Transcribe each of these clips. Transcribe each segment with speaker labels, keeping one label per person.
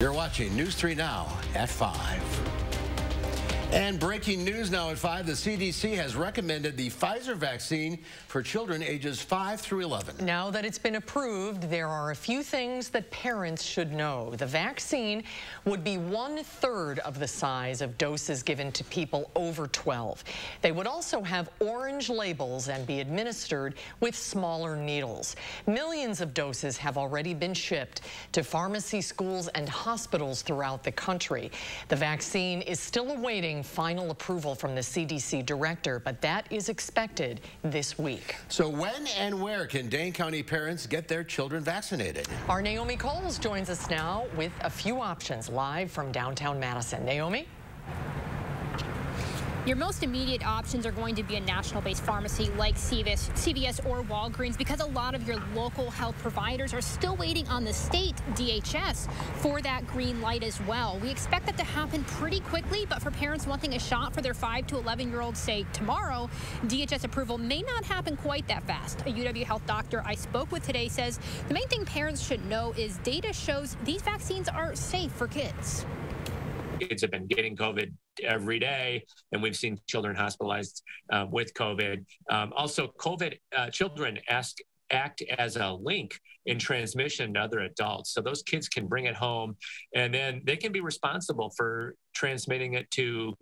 Speaker 1: You're watching News 3 Now at 5. And breaking news now at 5, the CDC has recommended the Pfizer vaccine for children ages 5 through 11.
Speaker 2: Now that it's been approved, there are a few things that parents should know. The vaccine would be 1/3 of the size of doses given to people over 12. They would also have orange labels and be administered with smaller needles. Millions of doses have already been shipped to pharmacy schools and hospitals throughout the country. The vaccine is still awaiting final approval from the CDC director, but that is expected this week.
Speaker 1: So when and where can Dane County parents get their children vaccinated?
Speaker 2: Our Naomi Coles joins us now with a few options live from downtown Madison. Naomi?
Speaker 3: Your most immediate options are going to be a national-based pharmacy like CVS or Walgreens, because a lot of your local health providers are still waiting on the state DHS for that green light as well. We expect that to happen pretty quickly, but for parents wanting a shot for their 5 to 11-year-olds, say tomorrow, DHS approval may not happen quite that fast. A UW Health doctor I spoke with today says the main thing parents should know is data shows these vaccines are safe for kids.
Speaker 4: Kids have been getting COVID every day, and we've seen children hospitalized with COVID. Also, COVID children act as a link in transmission to other adults. So those kids can bring it home, and then they can be responsible for transmitting it to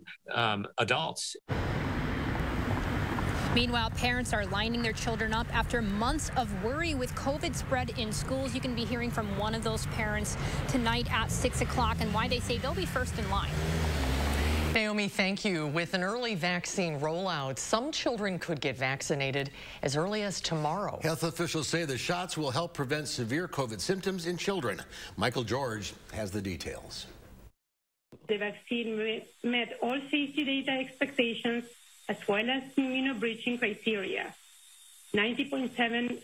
Speaker 4: adults.
Speaker 3: Meanwhile, parents are lining their children up after months of worry with COVID spread in schools. You can be hearing from one of those parents tonight at 6 o'clock and why they say they'll be first in line.
Speaker 2: Naomi, thank you. With an early vaccine rollout, some children could get vaccinated as early as tomorrow.
Speaker 1: Health officials say the shots will help prevent severe COVID symptoms in children. Michael George has the details.
Speaker 5: The vaccine met all safety data expectations as well as immunobridging criteria. 90.7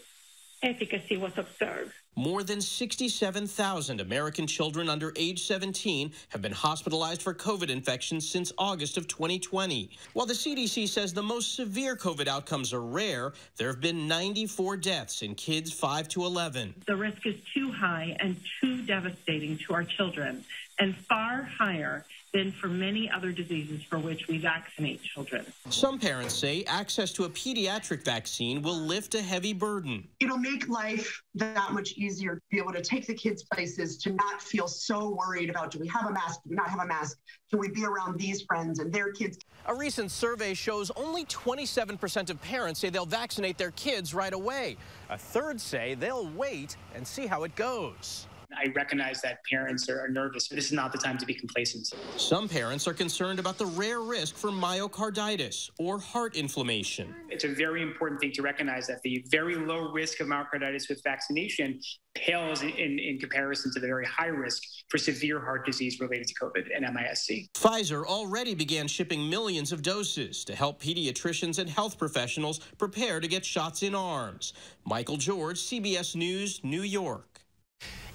Speaker 5: efficacy was observed.
Speaker 6: More than 67,000 American children under age 17 have been hospitalized for COVID infections since August of 2020. While the CDC says the most severe COVID outcomes are rare, there have been 94 deaths in kids 5 to 11.
Speaker 7: The risk is too high and too devastating to our children, and far higher than for many other diseases for which we vaccinate children.
Speaker 6: Some parents say access to a pediatric vaccine will lift a heavy burden.
Speaker 8: It'll make life that much easier to be able to take the kids places, to not feel so worried about, do we have a mask, do we not have a mask, can we be around these friends and their kids.
Speaker 6: A recent survey shows only 27% of parents say they'll vaccinate their kids right away. A third say they'll wait and see how it goes.
Speaker 9: I recognize that parents are nervous, but this is not the time to be complacent.
Speaker 6: Some parents are concerned about the rare risk for myocarditis or heart inflammation.
Speaker 9: It's a very important thing to recognize that the very low risk of myocarditis with vaccination pales in comparison to the very high risk for severe heart disease related to COVID and MIS-C.
Speaker 6: Pfizer already began shipping millions of doses to help pediatricians and health professionals prepare to get shots in arms. Michael George, CBS News, New York.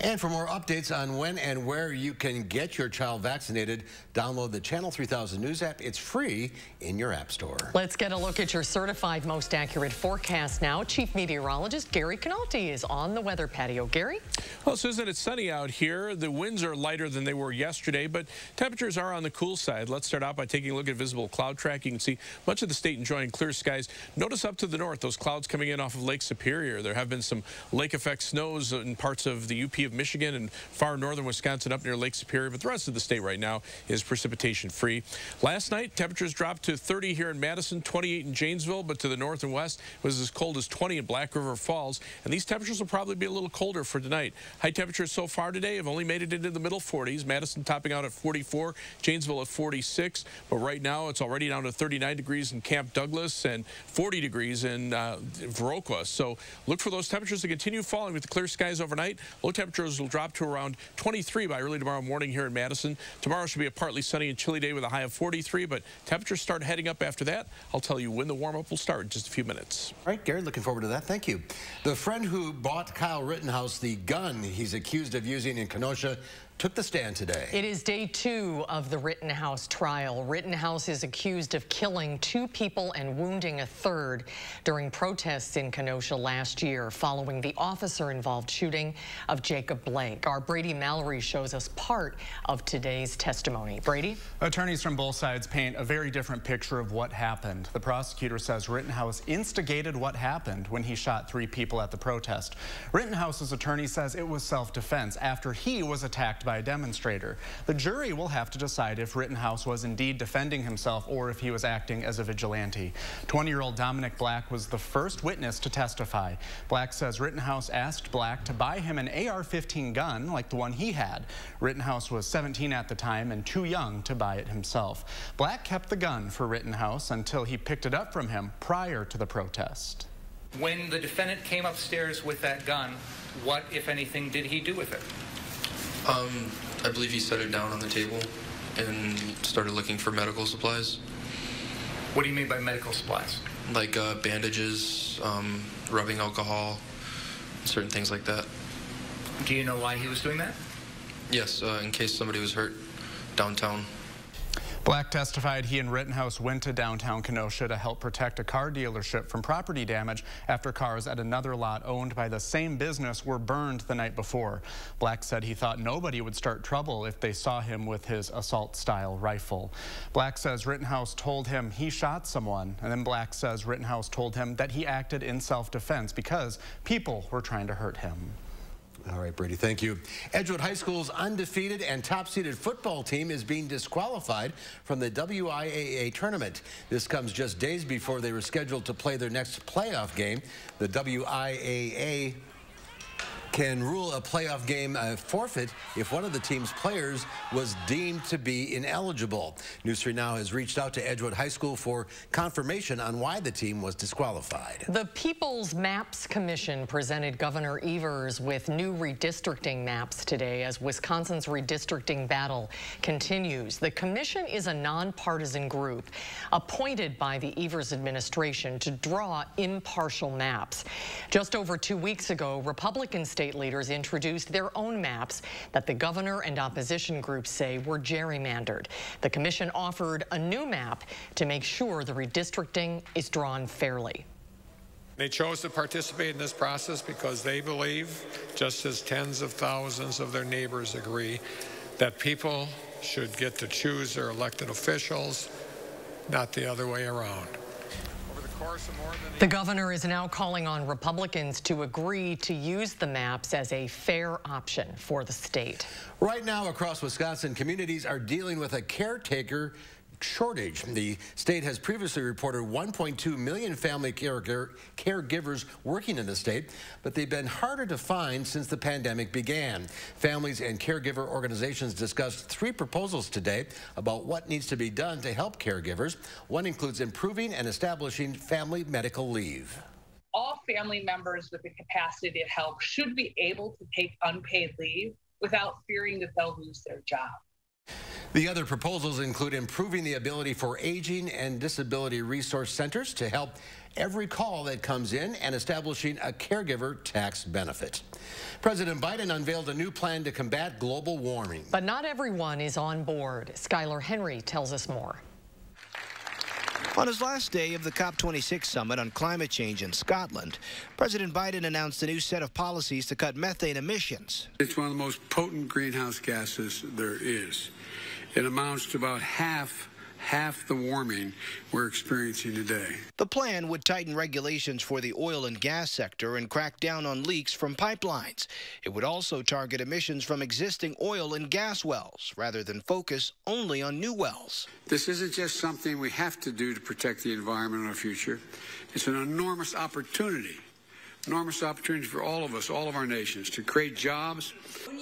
Speaker 1: And for more updates on when and where you can get your child vaccinated, download the Channel 3000 News app. It's free in your app store.
Speaker 2: Let's get a look at your certified most accurate forecast now. Chief Meteorologist Gary Canalti is on the weather patio. Gary?
Speaker 10: Well, Susan, it's sunny out here. The winds are lighter than they were yesterday, but temperatures are on the cool side. Let's start out by taking a look at visible cloud track. You can see much of the state enjoying clear skies. Notice up to the north, those clouds coming in off of Lake Superior. There have been some lake effect snows in parts of the UP of Michigan and far northern Wisconsin up near Lake Superior, but the rest of the state right now is precipitation free. Last night, temperatures dropped to 30 here in Madison, 28 in Janesville, but to the north and west it was as cold as 20 in Black River Falls, and these temperatures will probably be a little colder for tonight. High temperatures so far today have only made it into the middle 40s. Madison topping out at 44, Janesville at 46, but right now it's already down to 39 degrees in Camp Douglas and 40 degrees in Viroqua. So look for those temperatures to continue falling with the clear skies overnight. Low temperatures will drop to around 23 by early tomorrow morning here in Madison. Tomorrow should be a partly sunny and chilly day with a high of 43, but temperatures start heading up after that. I'll tell you when the warm-up will start in just a few minutes.
Speaker 1: All right, Gary, looking forward to that. Thank you. The friend who bought Kyle Rittenhouse the gun he's accused of using in Kenosha took the stand today.
Speaker 2: It is day 2 of the Rittenhouse trial. Rittenhouse is accused of killing 2 people and wounding a 3rd during protests in Kenosha last year following the officer-involved shooting of Jacob Blake. Our Brady Mallory shows us part of today's testimony. Brady?
Speaker 11: Attorneys from both sides paint a very different picture of what happened. The prosecutor says Rittenhouse instigated what happened when he shot 3 people at the protest. Rittenhouse's attorney says it was self-defense after he was attacked by a demonstrator. The jury will have to decide if Rittenhouse was indeed defending himself or if he was acting as a vigilante. 20-year-old Dominic Black was the first witness to testify. Black says Rittenhouse asked Black to buy him an AR-15 gun like the one he had. Rittenhouse was 17 at the time and too young to buy it himself. Black kept the gun for Rittenhouse until he picked it up from him prior to the protest.
Speaker 12: When the defendant came upstairs with that gun, what, if anything, did he do with it?
Speaker 13: I believe he set it down on the table and started looking for medical supplies.
Speaker 12: What do you mean by medical supplies?
Speaker 13: Like bandages, rubbing alcohol, certain things like that.
Speaker 12: Do you know why he was doing that?
Speaker 13: Yes, in case somebody was hurt downtown.
Speaker 11: Black testified he and Rittenhouse went to downtown Kenosha to help protect a car dealership from property damage after cars at another lot owned by the same business were burned the night before. Black said he thought nobody would start trouble if they saw him with his assault-style rifle. Black says Rittenhouse told him he shot someone, and then Black says Rittenhouse told him that he acted in self-defense because people were trying to hurt him.
Speaker 1: All right, Brady, thank you. Edgewood High School's undefeated and top-seeded football team is being disqualified from the WIAA tournament. This comes just days before they were scheduled to play their next playoff game. The WIAA can rule a playoff game forfeit if one of the team's players was deemed to be ineligible. News 3 Now has reached out to Edgewood High School for confirmation on why the team was disqualified.
Speaker 2: The People's Maps Commission presented Governor Evers with new redistricting maps today as Wisconsin's redistricting battle continues. The commission is a nonpartisan group appointed by the Evers administration to draw impartial maps. Just over 2 weeks ago, Republican state leaders introduced their own maps that the governor and opposition groups say were gerrymandered. The commission offered a new map to make sure the redistricting is drawn fairly.
Speaker 14: They chose to participate in this process because they believe, just as tens of thousands of their neighbors agree, that people should get to choose their elected officials, not the other way around.
Speaker 2: The governor is now calling on Republicans to agree to use the maps as a fair option for the state.
Speaker 1: Right now across Wisconsin, communities are dealing with a caretaker shortage. The state has previously reported 1.2 million family caregivers working in the state, but they've been harder to find since the pandemic began. Families and caregiver organizations discussed 3 proposals today about what needs to be done to help caregivers. One includes improving and establishing family medical leave.
Speaker 15: All family members with the capacity to help should be able to take unpaid leave without fearing that they'll lose their job.
Speaker 1: The other proposals include improving the ability for aging and disability resource centers to help every call that comes in and establishing a caregiver tax benefit. President Biden unveiled a new plan to combat global warming.
Speaker 2: But not everyone is on board. Skylar Henry tells us more.
Speaker 16: On his last day of the COP26 summit on climate change in Scotland, President Biden announced a new set of policies to cut methane emissions.
Speaker 17: It's one of the most potent greenhouse gases there is. It amounts to about half the warming we're experiencing today.
Speaker 16: The plan would tighten regulations for the oil and gas sector and crack down on leaks from pipelines. It would also target emissions from existing oil and gas wells rather than focus only on new wells.
Speaker 17: This isn't just something we have to do to protect the environment in our future. It's an enormous opportunity for all of us, all of our nations, to create jobs.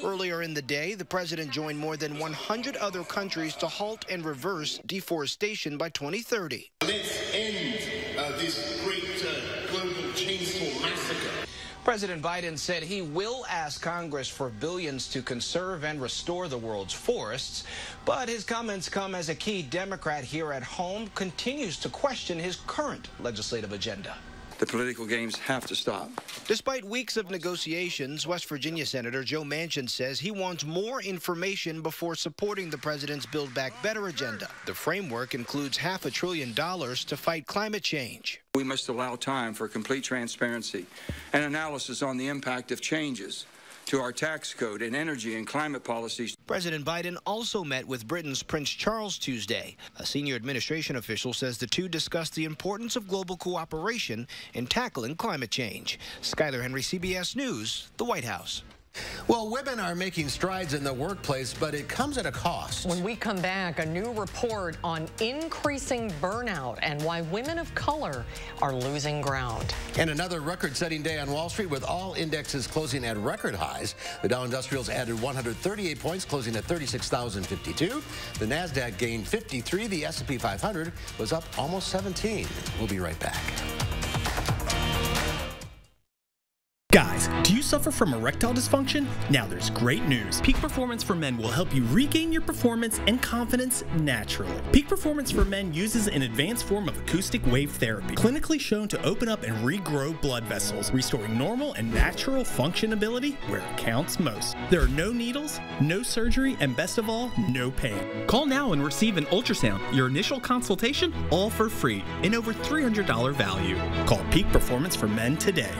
Speaker 16: Earlier in the day, the president joined more than 100 other countries to halt and reverse deforestation by 2030.
Speaker 18: Let's end this great global chainsaw massacre.
Speaker 19: President Biden said he will ask Congress for billions to conserve and restore the world's forests, but his comments come as a key Democrat here at home continues to question his current legislative agenda.
Speaker 20: The political games have to stop.
Speaker 16: Despite weeks of negotiations, West Virginia Senator Joe Manchin says he wants more information before supporting the president's Build Back Better agenda. The framework includes $500 billion to fight climate change.
Speaker 20: We must allow time for complete transparency and analysis on the impact of changes to our tax code and energy and climate policies.
Speaker 16: President Biden also met with Britain's Prince Charles Tuesday. A senior administration official says the two discussed the importance of global cooperation in tackling climate change. Skyler Henry, CBS News, the White House.
Speaker 1: Well, women are making strides in the workplace, but it comes at a cost.
Speaker 2: When we come back, a new report on increasing burnout and why women of color are losing ground.
Speaker 1: And another record-setting day on Wall Street with all indexes closing at record highs. The Dow Industrials added 138 points, closing at 36,052. The Nasdaq gained 53. The S&P 500 was up almost 17. We'll be right back.
Speaker 21: Guys, do you suffer from erectile dysfunction? Now there's great news. Peak Performance for Men will help you regain your performance and confidence naturally. Peak Performance for Men uses an advanced form of acoustic wave therapy, clinically shown to open up and regrow blood vessels, restoring normal and natural functionability where it counts most. There are no needles, no surgery, and best of all, no pain. Call now and receive an ultrasound, your initial consultation, all for free, and over $300 value. Call Peak Performance for Men today.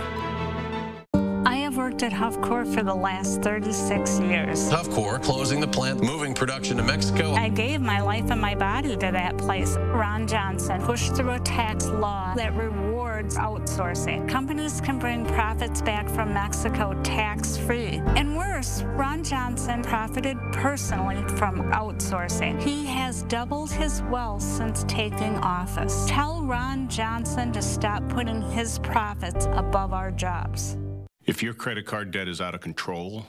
Speaker 22: I've worked at Huffcore for the last 36 years.
Speaker 23: Huffcore, closing the plant, moving production to Mexico.
Speaker 22: I gave my life and my body to that place. Ron Johnson pushed through a tax law that rewards outsourcing. Companies can bring profits back from Mexico tax-free. And worse, Ron Johnson profited personally from outsourcing. He has doubled his wealth since taking office. Tell Ron Johnson to stop putting his profits above our jobs.
Speaker 24: If your credit card debt is out of control,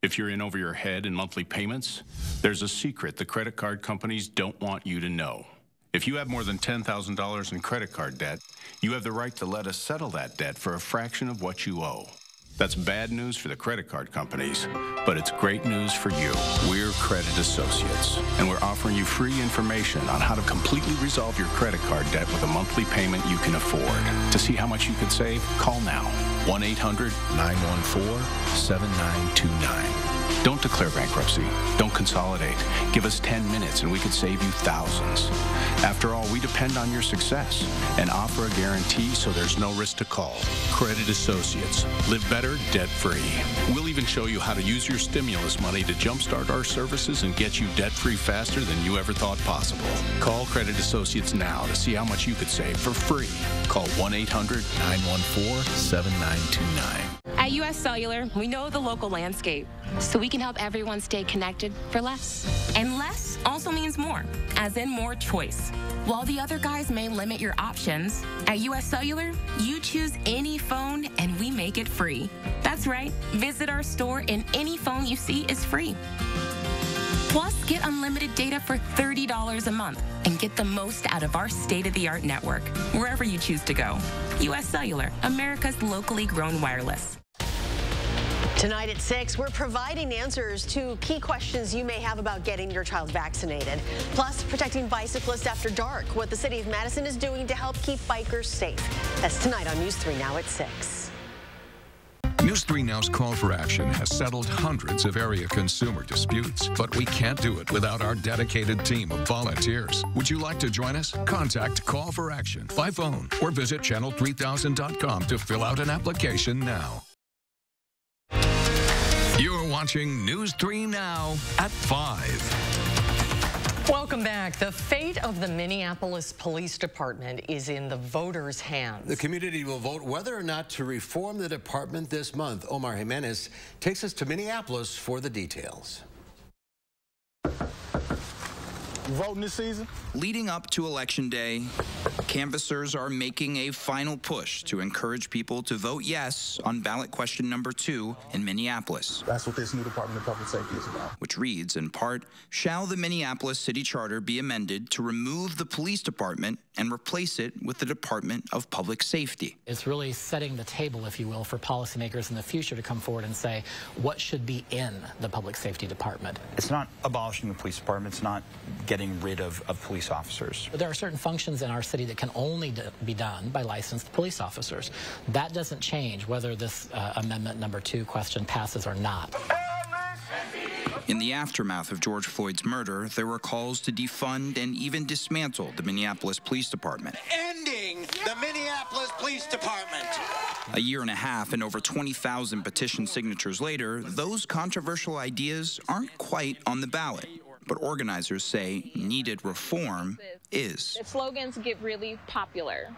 Speaker 24: if you're in over your head in monthly payments, there's a secret the credit card companies don't want you to know. If you have more than $10,000 in credit card debt, you have the right to let us settle that debt for a fraction of what you owe. That's bad news for the credit card companies, but it's great news for you. We're Credit Associates, and we're offering you free information on how to completely resolve your credit card debt with a monthly payment you can afford. To see how much you could save, call now. 1-800-914-7929. Don't declare bankruptcy. Don't consolidate. Give us 10 minutes and we could save you thousands. After all, we depend on your success and offer a guarantee so there's no risk to call. Credit Associates. Live better, debt-free. We'll even show you how to use your stimulus money to jumpstart our services and get you debt-free faster than you ever thought possible. Call Credit Associates now to see how much you could save for free. Call 1-800-914-7929.
Speaker 25: At U.S. Cellular, we know the local landscape, so we can help everyone stay connected for less. And less also means more, as in more choice. While the other guys may limit your options, at U.S. Cellular, you choose any phone and we make it free. That's right. Visit our store and any phone you see is free. Plus, get unlimited data for $30 a month and get the most out of our state-of-the-art network, wherever you choose to go. U.S. Cellular, America's locally grown wireless.
Speaker 26: Tonight at 6, we're providing answers to key questions you may have about getting your child vaccinated. Plus, protecting bicyclists after dark, what the city of Madison is doing to help keep bikers safe. That's tonight on News 3 Now at 6.
Speaker 27: News 3 Now's Call for Action has settled hundreds of area consumer disputes, but we can't do it without our dedicated team of volunteers. Would you like to join us? Contact Call for Action by phone or visit channel3000.com to fill out an application now. You're watching News 3 Now at 5.
Speaker 2: Welcome back. The fate of the Minneapolis Police Department is in the voters' hands.
Speaker 1: The community will vote whether or not to reform the department this month. Omar Jimenez takes us to Minneapolis for the details.
Speaker 28: Voting this season?
Speaker 29: Leading up to Election Day, canvassers are making a final push to encourage people to vote yes on ballot question number 2 in Minneapolis.
Speaker 28: That's what this new Department of Public Safety is about.
Speaker 29: Which reads, in part, shall the Minneapolis City Charter be amended to remove the police department and replace it with the Department of Public Safety?
Speaker 30: It's really setting the table, if you will, for policymakers in the future to come forward and say what should be in the Public Safety Department.
Speaker 31: It's not abolishing the police department. It's not getting rid of police officers.
Speaker 30: There are certain functions in our city activity that can only be done by licensed police officers. That doesn't change whether this Amendment number 2 question passes or not.
Speaker 29: In the aftermath of George Floyd's murder, there were calls to defund and even dismantle the Minneapolis Police Department.
Speaker 3: Ending the Minneapolis Police Department.
Speaker 29: A year and a half and over 20,000 petition signatures later, those controversial ideas aren't quite on the ballot. But organizers say needed reform is.
Speaker 4: Slogans get really popular.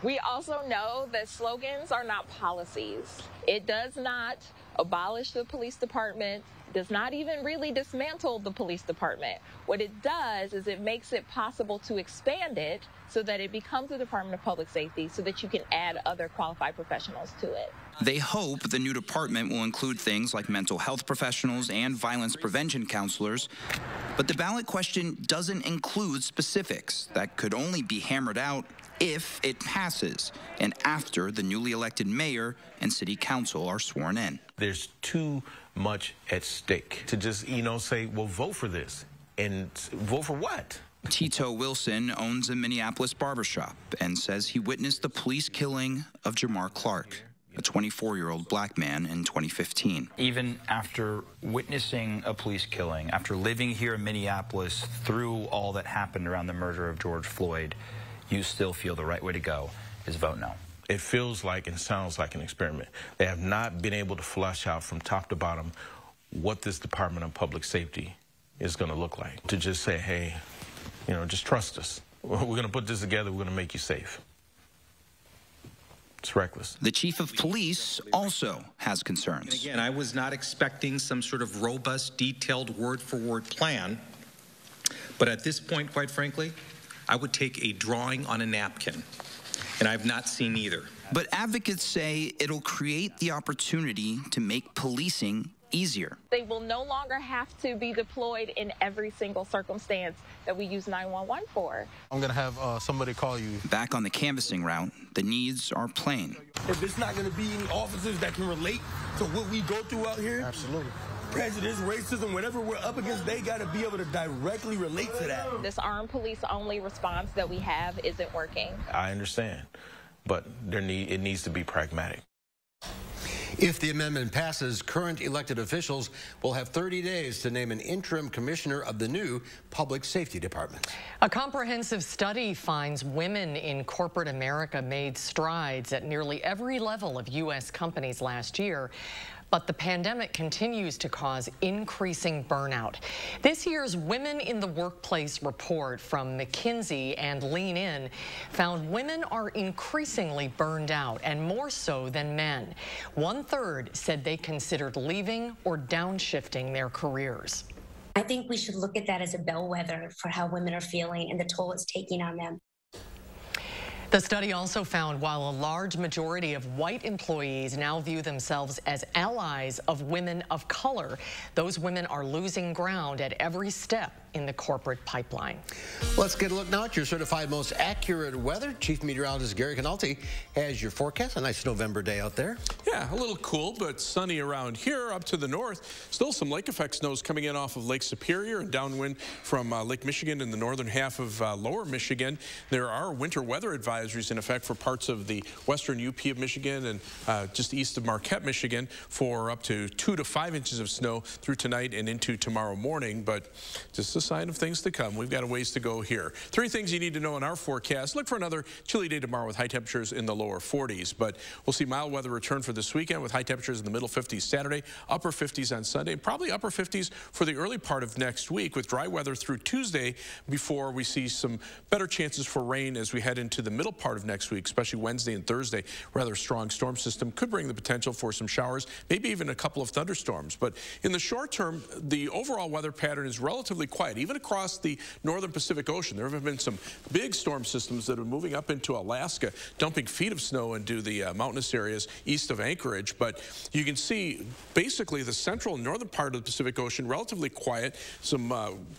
Speaker 4: We also know that slogans are not policies. It does not abolish the police department, does not even really dismantle the police department. What it does is it makes it possible to expand it so that it becomes a Department of Public Safety so that you can add other qualified professionals to it.
Speaker 29: They hope the new department will include things like mental health professionals and violence prevention counselors, but the ballot question doesn't include specifics that could only be hammered out if it passes and after the newly elected mayor and city council are sworn in.
Speaker 5: There's too much at stake to just, say, well, vote for this. And vote for what?
Speaker 29: Tito Wilson owns a Minneapolis barbershop and says he witnessed the police killing of Jamar Clark, a 24-year-old black man, in 2015.
Speaker 6: Even after witnessing a police killing, after living here in Minneapolis through all that happened around the murder of George Floyd, you still feel the right way to go is vote no.
Speaker 5: It feels like and sounds like an experiment. They have not been able to flush out from top to bottom what this Department of Public Safety is going to look like. To just say, hey, just trust us. We're going to put this together. We're going to make you safe. It's reckless.
Speaker 29: The chief of police also has concerns.
Speaker 7: And again, I was not expecting some sort of robust, detailed, word-for-word plan. But at this point, quite frankly, I would take a drawing on a napkin. And I've not seen either.
Speaker 29: But advocates say it'll create the opportunity to make policing easier.
Speaker 4: They will no longer have to be deployed in every single circumstance that we use 911 for.
Speaker 28: I'm going to have somebody call you.
Speaker 29: Back on the canvassing route, the needs are plain.
Speaker 8: If it's not going to be any officers that can relate to what we go through out here,
Speaker 28: absolutely.
Speaker 8: Prejudice, racism, whatever we're up against, they got to be able to directly relate to that.
Speaker 4: This armed police-only response that we have isn't working.
Speaker 5: I understand, but it needs to be pragmatic.
Speaker 1: If the amendment passes, current elected officials will have 30 days to name an interim commissioner of the new Public Safety Department.
Speaker 2: A comprehensive study finds women in corporate America made strides at nearly every level of U.S. companies last year. But the pandemic continues to cause increasing burnout. This year's Women in the Workplace report from McKinsey and Lean In found women are increasingly burned out, and more so than men. 1/3 said they considered leaving or downshifting their careers.
Speaker 9: I think we should look at that as a bellwether for how women are feeling and the toll it's taking on them.
Speaker 2: The study also found while a large majority of white employees now view themselves as allies of women of color, those women are losing ground at every step in the corporate pipeline.
Speaker 1: Let's get a look now at your certified most accurate weather. Chief Meteorologist Gary Canalti has your forecast. A nice November day out there.
Speaker 10: Yeah, a little cool, but sunny around here. Up to the north, still some lake effect snows coming in off of Lake Superior and downwind from Lake Michigan in the northern half of lower Michigan. There are winter weather advisories in effect for parts of the western UP of Michigan and just east of Marquette, Michigan, for up to 2 to 5 inches of snow through tonight and into tomorrow morning. But just a sign of things to come. We've got a ways to go here. 3 things you need to know in our forecast. Look for another chilly day tomorrow with high temperatures in the lower 40s. But we'll see mild weather return for this weekend with high temperatures in the middle 50s Saturday, upper 50s on Sunday, and probably upper 50s for the early part of next week with dry weather through Tuesday before we see some better chances for rain as we head into the middle part of next week, especially Wednesday and Thursday. Rather strong storm system could bring the potential for some showers, maybe even a couple of thunderstorms. But in the short term, the overall weather pattern is relatively quiet, even across the northern Pacific Ocean. There have been some big storm systems that are moving up into Alaska, dumping feet of snow into the mountainous areas east of Anchorage. But you can see basically the central and northern part of the Pacific Ocean relatively quiet. Some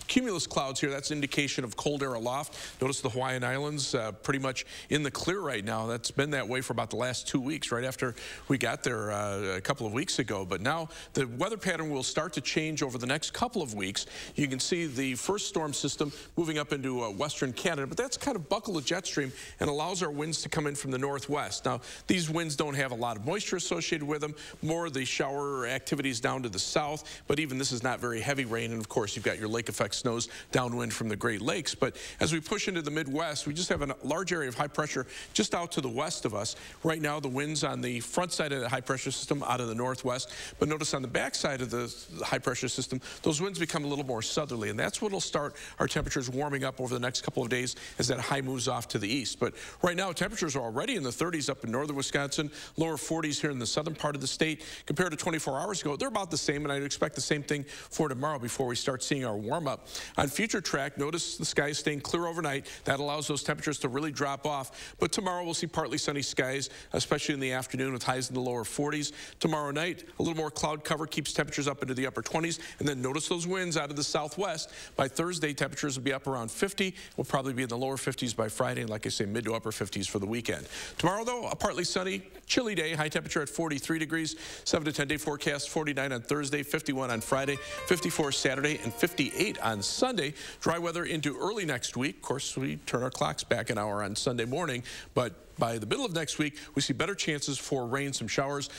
Speaker 10: cumulus clouds here. That's an indication of cold air aloft. Notice the Hawaiian Islands pretty much in the clear right now. That's been that way for about the last 2 weeks, right after we got there a couple of weeks ago. But now the weather pattern will start to change over the next couple of weeks. You can see the first storm system moving up into western Canada, but that's kind of buckled a jet stream and allows our winds to come in from the northwest. Now, these winds don't have a lot of moisture associated with them, more of the shower activities down to the south, but even this is not very heavy rain, and of course you've got your lake effect snows downwind from the Great Lakes. But as we push into the Midwest, we just have a large area of high pressure just out to the west of us. Right now the winds on the front side of the high pressure system out of the northwest, but notice on the back side of the high pressure system, those winds become a little more southerly, and that's what will start our temperatures warming up over the next couple of days as that high moves off to the east. But right now temperatures are already in the 30s up in northern Wisconsin, lower 40s here in the southern part of the state. Compared to 24 hours ago, they're about the same, and I'd expect the same thing for tomorrow before we start seeing our warm-up. On future track, notice the skies staying clear overnight. That allows those temperatures to really drop off. But tomorrow we'll see partly sunny skies, especially in the afternoon with highs in the lower 40s. Tomorrow night, a little more cloud cover keeps temperatures up into the upper 20s. And then notice those winds out of the southwest. By Thursday, temperatures will be up around 50. We'll probably be in the lower 50s by Friday, and like I say, mid to upper 50s for the weekend. Tomorrow, though, a partly sunny, chilly day, high temperature at 43 degrees, 7 to 10 day forecast, 49 on Thursday, 51 on Friday, 54 Saturday, and 58 on Sunday. Dry weather into early next week. Of course, we turn our clocks back an hour on Sunday morning, but by the middle of next week, we see better chances for rain, some showers,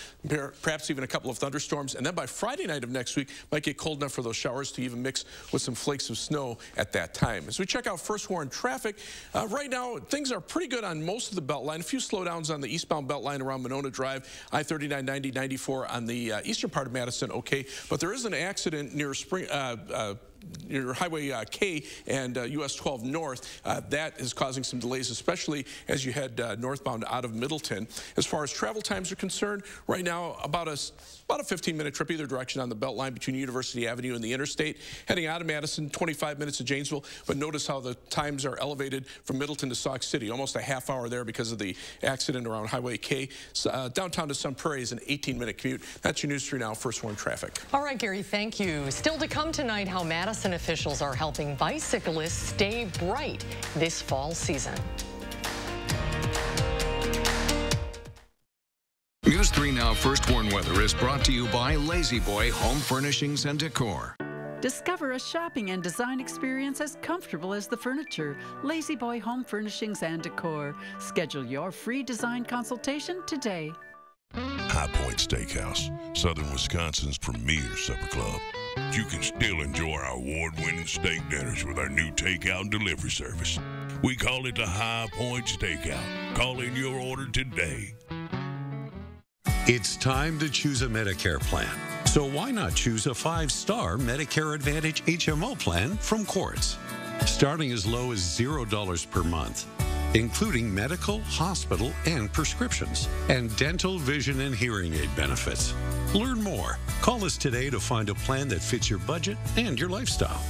Speaker 10: perhaps even a couple of thunderstorms. And then by Friday night of next week, might get cold enough for those showers to even mix with some flakes of snow at that time. As we check out first warn traffic, right now things are pretty good on most of the Beltline. A few slowdowns on the eastbound Beltline around Monona Drive, I-39, 90, 94 on the eastern part of Madison, okay. But there is an accident near near Highway K and US 12 North. That is causing some delays, especially as you head northbound out of Middleton. As far as travel times are concerned, right now about a 15-minute trip either direction on the Beltline between University Avenue and the interstate. Heading out of Madison, 25 minutes to Janesville, but notice how the times are elevated from Middleton to Sauk City, almost a half hour there because of the accident around Highway K. Downtown to Sun Prairie is an 18-minute commute. That's your News 3 Now First Warn traffic.
Speaker 2: All right, Gary, thank you. Still to come tonight, how Madison officials are helping bicyclists stay bright this fall season.
Speaker 27: News 3 Now First Warn Weather is brought to you by Lazy Boy Home Furnishings and Decor.
Speaker 11: Discover a shopping and design experience as comfortable as the furniture. Lazy Boy Home Furnishings and Decor. Schedule your free design consultation today.
Speaker 12: High Point Steakhouse, Southern Wisconsin's premier supper club. You can still enjoy our award-winning steak dinners with our new takeout and delivery service. We call it the High Point Steakout. Call in your order today.
Speaker 13: It's time to choose a Medicare plan. So why not choose a 5-star Medicare Advantage HMO plan from Quartz? Starting as low as $0 per month, including medical, hospital, and prescriptions, and dental, vision, and hearing aid benefits. Learn more. Call us today to find a plan that fits your budget and your lifestyle.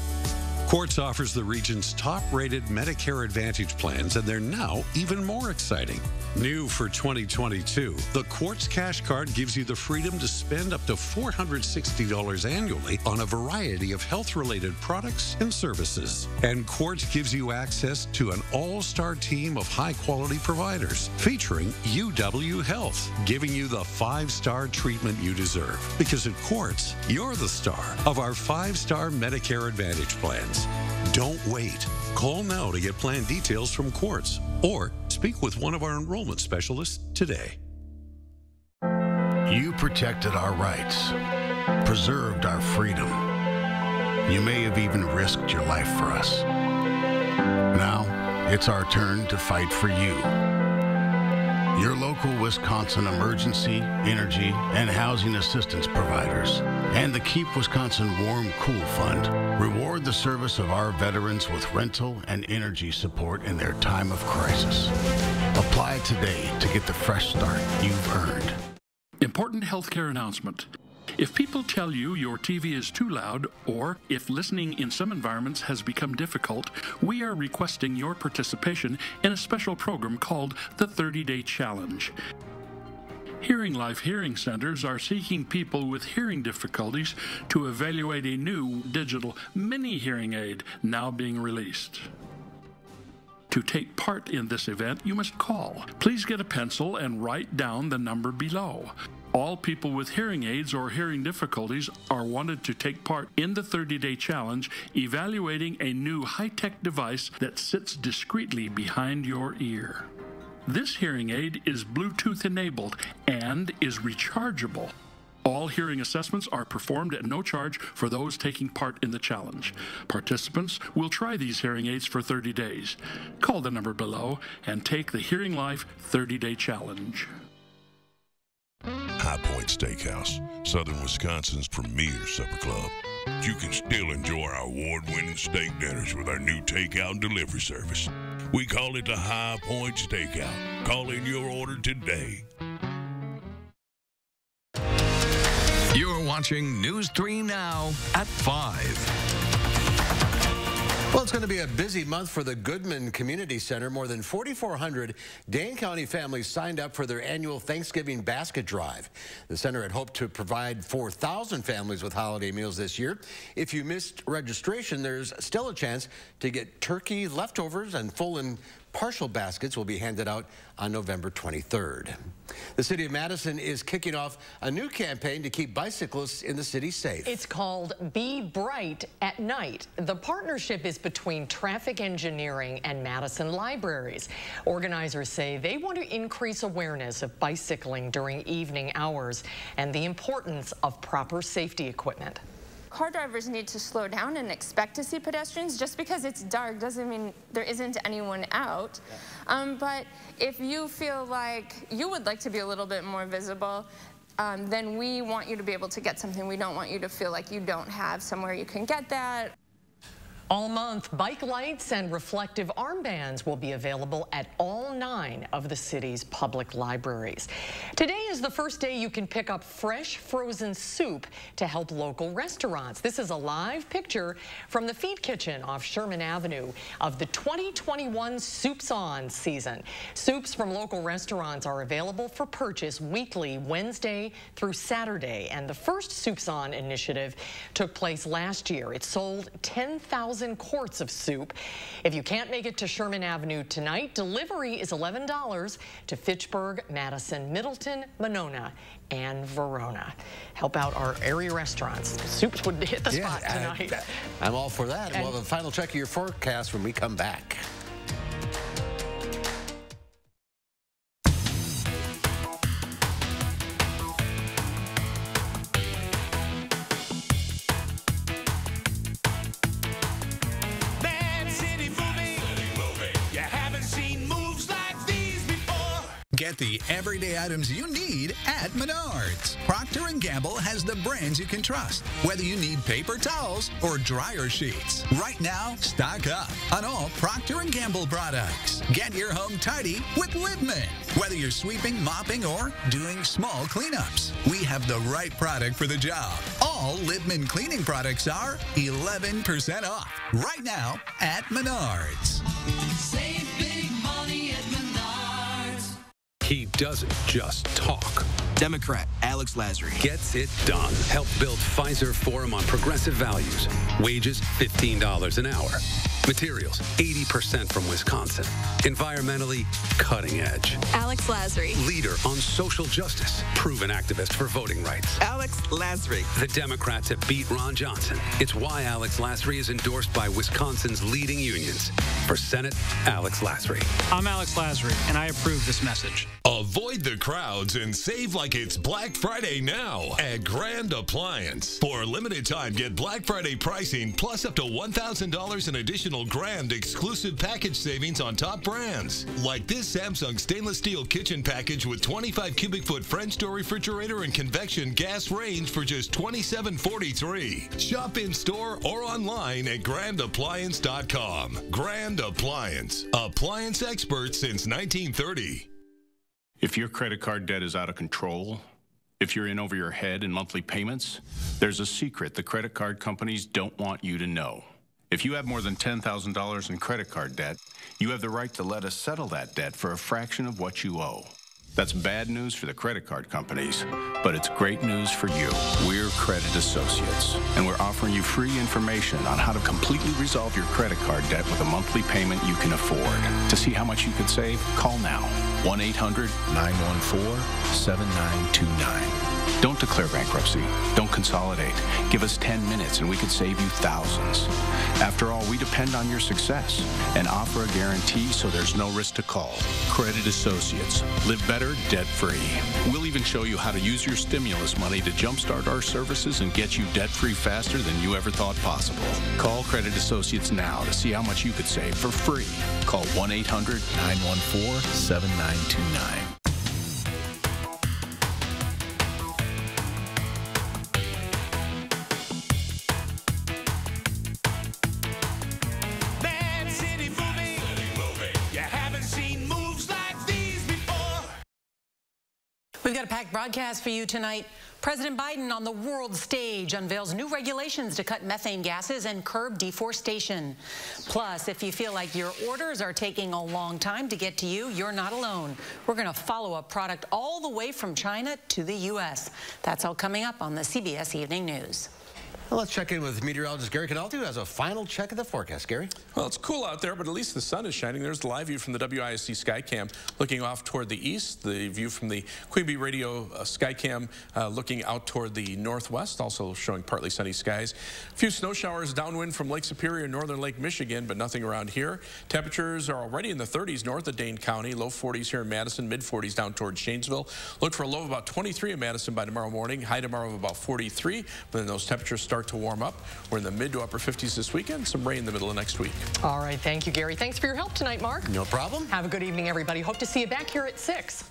Speaker 13: Quartz offers the region's top-rated Medicare Advantage plans, and they're now even more exciting. New for 2022, the Quartz Cash Card gives you the freedom to spend up to $460 annually on a variety of health-related products and services. And Quartz gives you access to an all-star team of high-quality providers, featuring UW Health, giving you the 5-star treatment you deserve. Because at Quartz, you're the star of our 5-star Medicare Advantage plans. Don't wait. Call now to get plan details from Quartz or speak with one of our enrollment specialists today.
Speaker 14: You protected our rights, preserved our freedom. You may have even risked your life for us. Now, it's our turn to fight for you. Your local Wisconsin emergency, energy, and housing assistance providers, and the Keep Wisconsin Warm Cool Fund reward the service of our veterans with rental and energy support in their time of crisis. Apply today to get the fresh start you've earned.
Speaker 15: Important healthcare announcement. If people tell you your TV is too loud, or if listening in some environments has become difficult, we are requesting your participation in a special program called the 30-Day Challenge. Hearing Life Hearing Centers are seeking people with hearing difficulties to evaluate a new digital mini hearing aid now being released. To take part in this event, you must call. Please get a pencil and write down the number below. All people with hearing aids or hearing difficulties are wanted to take part in the 30-day challenge, evaluating a new high-tech device that sits discreetly behind your ear. This hearing aid is Bluetooth enabled and is rechargeable. All hearing assessments are performed at no charge for those taking part in the challenge. Participants will try these hearing aids for 30 days. Call the number below and take the Hearing Life 30-Day Challenge.
Speaker 12: High Point Steakhouse, Southern Wisconsin's premier supper club. You can still enjoy our award-winning steak dinners with our new takeout and delivery service. We call it the High Point Steakout. Call in your order today.
Speaker 27: You're watching News 3 Now at 5.
Speaker 1: Well, it's going to be a busy month for the Goodman Community Center. More than 4,400 Dane County families signed up for their annual Thanksgiving basket drive. The center had hoped to provide 4,000 families with holiday meals this year. If you missed registration, there's still a chance to get turkey, leftovers, and full and partial baskets will be handed out on November 23rd. The city of Madison is kicking off a new campaign to keep bicyclists in the city safe.
Speaker 2: It's called Be Bright at Night. The partnership is between traffic engineering and Madison libraries. Organizers say they want to increase awareness of bicycling during evening hours and the importance of proper safety equipment.
Speaker 16: Car drivers need to slow down and expect to see pedestrians. Just because it's dark doesn't mean there isn't anyone out. But if you feel like you would like to be a little bit more visible, then we want you to be able to get something. We don't want you to feel like you don't have somewhere you can get that.
Speaker 2: All month, bike lights and reflective armbands will be available at all 9 of the city's public libraries. Today is the first day you can pick up fresh frozen soup to help local restaurants. This is a live picture from the Feed Kitchen off Sherman Avenue of the 2021 Soups On season. Soups from local restaurants are available for purchase weekly, Wednesday through Saturday. And the first Soups On initiative took place last year. It sold 10,000 quarts of soup. If you can't make it to Sherman Avenue tonight, delivery is $11 to Fitchburg, Madison, Middleton, Monona, and Verona. Help out our area restaurants. Soups would hit the spot tonight.
Speaker 1: I'm all for that. And we'll have a final check of your forecast when we come back.
Speaker 17: Get the everyday items you need at Menards. Procter & Gamble has the brands you can trust, whether you need paper towels or dryer sheets. Right now, stock up on all Procter & Gamble products. Get your home tidy with Libman. Whether you're sweeping, mopping, or doing small cleanups, we have the right product for the job. All Libman cleaning products are 11% off right now at Menards.
Speaker 18: Save big money at Menards.
Speaker 13: He doesn't just talk.
Speaker 29: Democrat Alex Lasry
Speaker 13: Gets it done. Helped build Pfizer Forum on progressive values. Wages, $15 an hour. Materials, 80% from Wisconsin. Environmentally cutting edge.
Speaker 19: Alex Lasry.
Speaker 13: Leader on social justice. Proven activist for voting rights.
Speaker 29: Alex Lasry.
Speaker 13: The Democrat to beat Ron Johnson. It's why Alex Lasry is endorsed by Wisconsin's leading unions. For Senate, Alex Lasry.
Speaker 20: I'm Alex Lasry, and I approve this message.
Speaker 21: Avoid the crowds and save like it's Black Friday now at Grand Appliance. For a limited time, get Black Friday pricing plus up to $1,000 in additional grand exclusive package savings on top brands. Like this Samsung stainless steel kitchen package with 25 cubic foot French door refrigerator and convection gas range for just $27.43. Shop in store or online at grandappliance.com. Grand Appliance. Appliance experts since 1930.
Speaker 22: If your credit card debt is out of control, if you're in over your head in monthly payments, there's a secret the credit card companies don't want you to know. If you have more than $10,000 in credit card debt, you have the right to let us settle that debt for a fraction of what you owe. That's bad news for the credit card companies, but it's great news for you. We're Credit Associates, and we're offering you free information on how to completely resolve your credit card debt with a monthly payment you can afford. To see how much you could save, call now. 1-800-914-7929. Don't declare bankruptcy. Don't consolidate. Give us 10 minutes and we could save you thousands. After all, we depend on your success and offer a guarantee so there's no risk to call. Credit Associates. Live better, debt-free. We'll even show you how to use your stimulus money to jumpstart our services and get you debt-free faster than you ever thought possible. Call Credit Associates now to see how much you could save for free. Call 1-800-914-7929.
Speaker 3: We've got a packed broadcast for you tonight. President Biden on the world stage unveils new regulations to cut methane gases and curb deforestation. Plus, if you feel like your orders are taking a long time to get to you, you're not alone. We're going to follow a product all the way from China to the U.S. That's all coming up on the CBS Evening News.
Speaker 1: Well, let's check in with meteorologist Gary Canalto, who has a final check of the forecast. Gary?
Speaker 10: Well, it's cool out there, but at least the sun is shining. There's the live view from the WISC Skycam looking off toward the east. The view from the Queen Bee Radio Skycam looking out toward the northwest, also showing partly sunny skies. A few snow showers downwind from Lake Superior and northern Lake Michigan, but nothing around here. Temperatures are already in the 30s north of Dane County, low 40s here in Madison, mid-40s down toward Shanesville. Look for a low of about 23 in Madison by tomorrow morning, high tomorrow of about 43. But then those temperatures start to warm up. We're in the mid to upper 50s this weekend. Some rain in the middle of next week.
Speaker 2: All right. Thank you, Gary. Thanks for your help tonight, Mark.
Speaker 1: No problem.
Speaker 2: Have a good evening, everybody. Hope to see you back here at 6.